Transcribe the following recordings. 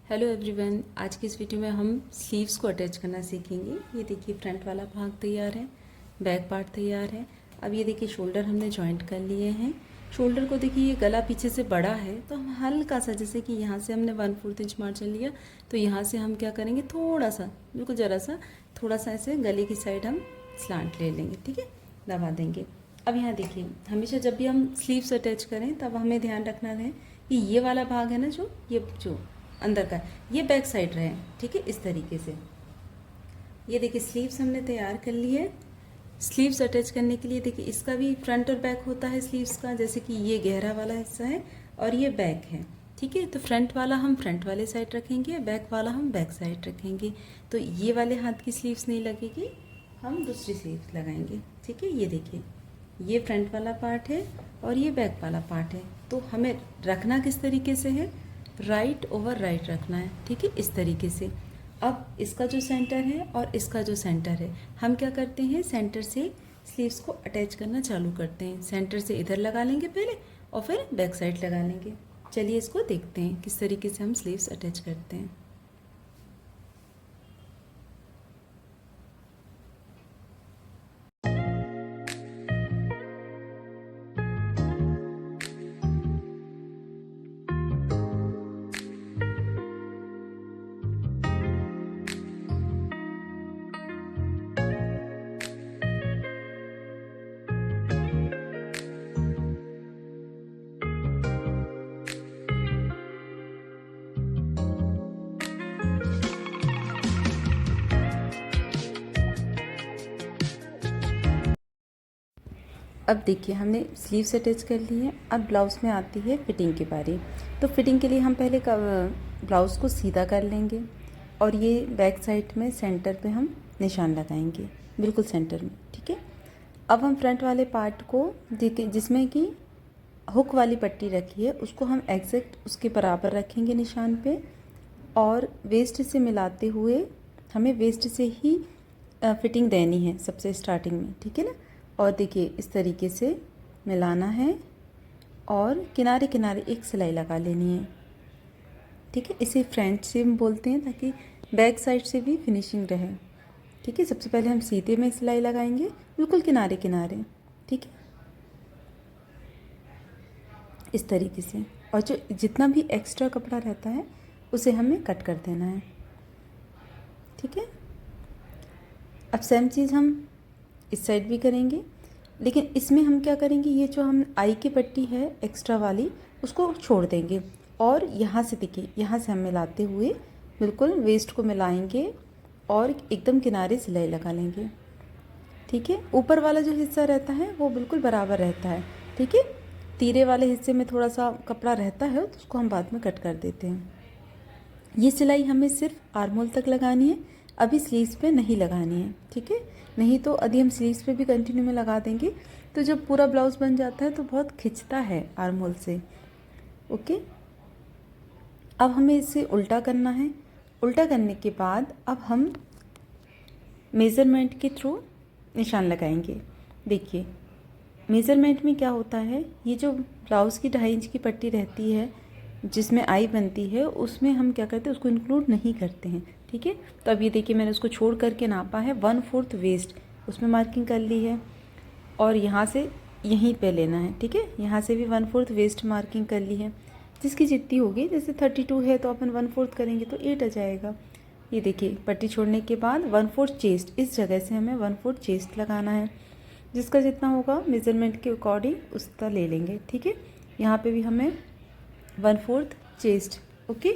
Hello everyone, आज की इस वीडियो में हम स्लीव्स को अटैच करना सीखेंगे। ये देखिए फ्रंट वाला भाग तैयार है, बैक पार्ट तैयार है। अब ये देखिए शोल्डर हमने जॉइंट कर लिए हैं। शोल्डर को देखिए ये गला पीछे से बड़ा है तो हम हल्का सा, जैसे कि यहाँ से हमने 1/4 इंच मार्जिन लिया तो यहाँ से हम क्या करेंगे, थोड़ा सा, बिल्कुल ज़रा सा, थोड़ा सा ऐसे गले की साइड हम स्लांट ले लेंगे, ठीक है, दबा देंगे। अब यहाँ देखिए, हमेशा जब भी हम स्लीव्स अटैच करें तब हमें ध्यान रखना है कि ये वाला भाग है ना, जो अंदर का, ये बैक साइड रहे, ठीक है, इस तरीके से। ये देखिए स्लीव्स हमने तैयार कर ली है। स्लीव्स अटैच करने के लिए देखिए इसका भी फ्रंट और बैक होता है स्लीव्स का, जैसे कि ये गहरा वाला हिस्सा है और ये बैक है, ठीक है। तो फ्रंट वाला हम फ्रंट वाले साइड रखेंगे, बैक वाला हम बैक साइड रखेंगे। तो ये वाले हाथ की स्लीव्स नहीं लगेगी, हम दूसरी स्लीव्स लगाएंगे, ठीक है। ये देखिए ये फ्रंट वाला पार्ट है और ये बैक वाला पार्ट है। तो हमें रखना किस तरीके से है, राइट ओवर राइट रखना है, ठीक है, इस तरीके से। अब इसका जो सेंटर है और इसका जो सेंटर है, हम क्या करते हैं, सेंटर से स्लीव्स को अटैच करना चालू करते हैं। सेंटर से इधर लगा लेंगे पहले और फिर बैक साइड लगा लेंगे। चलिए इसको देखते हैं किस तरीके से हम स्लीव्स अटैच करते हैं। अब देखिए हमने स्लीव्स अटैच कर ली है। अब ब्लाउज़ में आती है फिटिंग की बारी। तो फिटिंग के लिए हम पहले ब्लाउज़ को सीधा कर लेंगे और ये बैक साइड में सेंटर पे हम निशान लगाएंगे, बिल्कुल सेंटर में, ठीक है। अब हम फ्रंट वाले पार्ट को देखिए, जिसमें कि हुक वाली पट्टी रखी है, उसको हम एग्जैक्ट उसके बराबर रखेंगे निशान पे और वेस्ट से मिलाते हुए हमें वेस्ट से ही फिटिंग देनी है सबसे स्टार्टिंग में, ठीक है ना। और देखिए इस तरीके से मिलाना है और किनारे किनारे एक सिलाई लगा लेनी है, ठीक है। इसे फ्रेंच सीम बोलते हैं ताकि बैक साइड से भी फिनिशिंग रहे, ठीक है। सबसे पहले हम सीधे में सिलाई लगाएंगे, बिल्कुल किनारे किनारे, ठीक है, इस तरीके से। और जो जितना भी एक्स्ट्रा कपड़ा रहता है उसे हमें कट कर देना है, ठीक है। अब सेम चीज़ हम इस साइड भी करेंगे, लेकिन इसमें हम क्या करेंगे, ये जो हम आई की पट्टी है एक्स्ट्रा वाली, उसको छोड़ देंगे और यहाँ से देखिए, यहाँ से हम मिलाते हुए बिल्कुल वेस्ट को मिलाएंगे और एकदम किनारे सिलाई लगा लेंगे, ठीक है। ऊपर वाला जो हिस्सा रहता है वो बिल्कुल बराबर रहता है, ठीक है। तीरे वाले हिस्से में थोड़ा सा कपड़ा रहता है तो उसको हम बाद में कट कर देते हैं। ये सिलाई हमें सिर्फ आर्म होल तक लगानी है, अभी स्लीव्स पे नहीं लगानी है, ठीक है। नहीं तो यदि हम स्लीव्स पे भी कंटिन्यू में लगा देंगे तो जब पूरा ब्लाउज बन जाता है तो बहुत खिंचता है आर्म होल से, ओके। अब हमें इसे उल्टा करना है। उल्टा करने के बाद अब हम मेज़रमेंट के थ्रू निशान लगाएंगे। देखिए मेज़रमेंट में क्या होता है, ये जो ब्लाउज़ की 2.5 इंच की पट्टी रहती है जिसमें आई बनती है, उसमें हम क्या करते हैं, उसको इंक्लूड नहीं करते हैं, ठीक है। तो अब ये देखिए मैंने उसको छोड़ करके नापा है 1/4 वेस्ट, उसमें मार्किंग कर ली है और यहाँ से यहीं पे लेना है, ठीक है। यहाँ से भी 1/4 वेस्ट मार्किंग कर ली है, जिसकी जितनी होगी, जैसे 32 है तो अपन 1/4 करेंगे तो 8 आ जाएगा। ये देखिए पट्टी छोड़ने के बाद 1/4 चेस्ट, इस जगह से हमें 1/4 चेस्ट लगाना है, जिसका जितना होगा मेज़रमेंट के अकॉर्डिंग उसका ले लेंगे, ठीक है। यहाँ पे भी हमें 1/4 चेस्ट, ओके।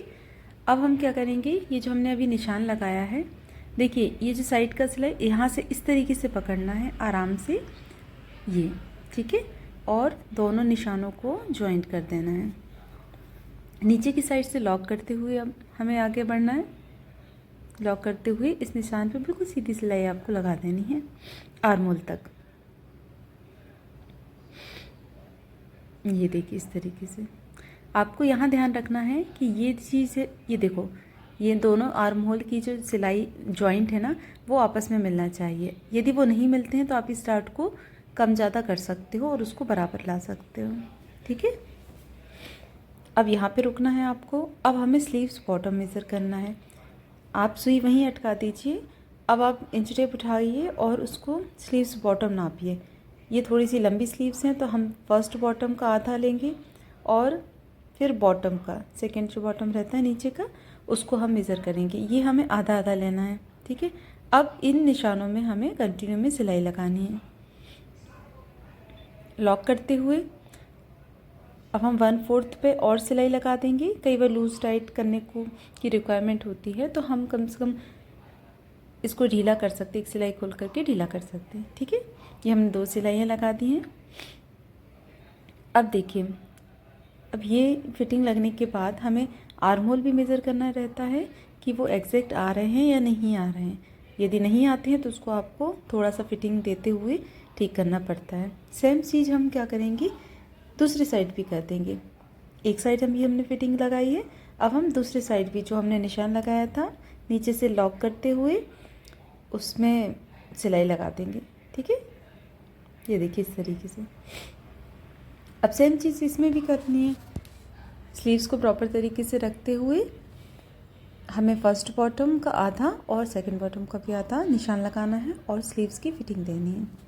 अब हम क्या करेंगे, ये जो हमने अभी निशान लगाया है, देखिए ये जो साइड का सिलाई यहाँ से इस तरीके से पकड़ना है आराम से, ये, ठीक है। और दोनों निशानों को जॉइंट कर देना है। नीचे की साइड से लॉक करते हुए अब हमें आगे बढ़ना है। लॉक करते हुए इस निशान पे बिल्कुल सीधी सिलाई आपको लगा देनी है आर्म होल तक। ये देखिए इस तरीके से आपको यहाँ ध्यान रखना है कि ये चीज़ है, ये देखो ये दोनों आर्म होल की जो सिलाई जॉइंट है ना, वो आपस में मिलना चाहिए। यदि वो नहीं मिलते हैं तो आप इस डार्ट को कम ज़्यादा कर सकते हो और उसको बराबर ला सकते हो, ठीक है। अब यहाँ पे रुकना है आपको। अब हमें स्लीव्स बॉटम मेज़र करना है। आप सुई वहीं अटका दीजिए। अब आप इंच टेप उठाइए और उसको स्लीव्स बॉटम नापिए। ये थोड़ी सी लंबी स्लीव्स हैं तो हम फर्स्ट बॉटम का आधा लेंगे और फिर बॉटम का सेकेंड जो बॉटम रहता है नीचे का उसको हम मेज़र करेंगे। ये हमें आधा आधा लेना है, ठीक है। अब इन निशानों में हमें कंटिन्यू में सिलाई लगानी है। लॉक करते हुए अब हम 1/4 पे और सिलाई लगा देंगे। कई बार लूज़ टाइट करने को की रिक्वायरमेंट होती है तो हम कम से कम इसको ढीला कर सकते हैं, एक सिलाई खोल करके ढीला कर सकते हैं, ठीक है। ये हमने 2 सिलाइयाँ लगा दी हैं। अब देखिए, अब ये फिटिंग लगने के बाद हमें आर्म होल भी मेज़र करना रहता है कि वो एग्जैक्ट आ रहे हैं या नहीं आ रहे हैं। यदि नहीं आते हैं तो उसको आपको थोड़ा सा फिटिंग देते हुए ठीक करना पड़ता है। सेम चीज़ हम क्या करेंगे, दूसरी साइड भी कर देंगे। एक साइड हमने फिटिंग लगाई है, अब हम दूसरी साइड भी जो हमने निशान लगाया था नीचे से लॉक करते हुए उसमें सिलाई लगा देंगे, ठीक है। ये देखिए इस तरीके से। अब सेम चीज़ इसमें भी करनी है। स्लीव्स को प्रॉपर तरीके से रखते हुए हमें फर्स्ट बॉटम का आधा और सेकंड बॉटम का भी आधा निशान लगाना है और स्लीव्स की फिटिंग देनी है।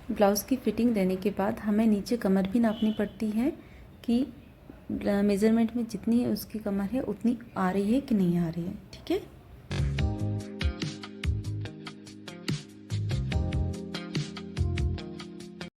ब्लाउज़ की फ़िटिंग देने के बाद हमें नीचे कमर भी नापनी पड़ती है कि मेज़रमेंट में जितनी उसकी कमर है उतनी आ रही है कि नहीं आ रही है, ठीक है।